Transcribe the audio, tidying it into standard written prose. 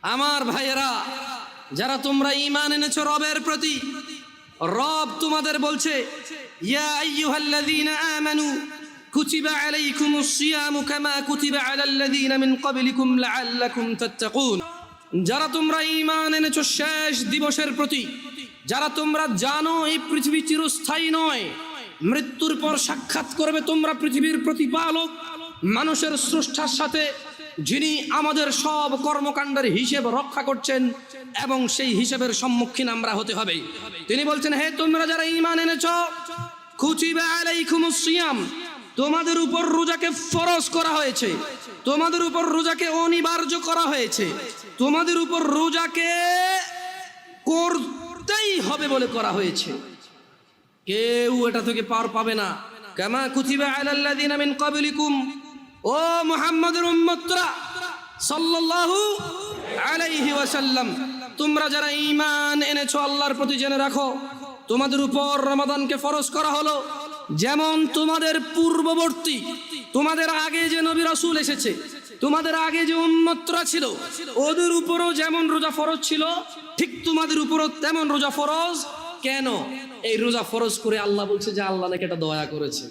আমার ভাইয়েরা, যারা তোমরা ঈমান এনেছো রবের প্রতি, রব তোমাদের বলছে ইয়া আইয়ুহাল্লাযীনা আমানু কুতিবা আলাইকুমুস সিয়ামু কামা কুতিবা আলাল্লাযীনা মিন ক্বাবলিকুম লাআল্লাকুম তাত্তাকুন। যারা তোমরা ঈমান এনেছো শেষ দিবসের প্রতি, যারা তোমরা জানো এই পৃথিবী চিরস্থায়ী নয়, মৃত্যুর পর সাক্ষাৎ করবে তোমরা পৃথিবীর প্রতিপালক মানুষের স্রষ্টার সাথে, যিনি আমাদের সব কর্মকাণ্ডের হিসেব রক্ষা করছেন এবং সেই হিসেবের সম্মুখীন আমরা হতে হবে। তিনি বলছেন, হে তোমরা যারা ঈমান এনেছো, কুতিবা আলাইকুমুস সিয়াম, তোমাদের উপর রোজাকে ফরজ করা হয়েছে, তোমাদের উপর রোজাকে অনিবার্য করা হয়েছে, তোমাদের উপর রোজাকে করতেই হবে বলে করা হয়েছে। কেউ এটা থেকে পার পাবে না। কামা কুতিবা আলাল্লাযীনা মিন ক্বাবলিকুম, ও মুহাম্মদের উম্মতরা সাল্লাল্লাহু আলাইহি ওয়াসাল্লাম, তোমরা যারা ঈমান এনেছো আল্লাহর প্রতি, জেনে রাখো তোমাদের উপর রমাদানকে ফরজ করা হলো যেমন তোমাদের পূর্ববর্তী, তোমাদের আগে যে নবী রাসূল এসেছে, তোমাদের আগে যে উম্মতরা ছিল, ওদের উপরও যেমন রোজা ফরজ ছিল, ঠিক তোমাদের উপরও তেমন রোজা ফরজ। কেন এই রোজা ফরজ করে? আল্লাহ বলছে যে আল্লাহ নাকি এটা দয়া করেছে।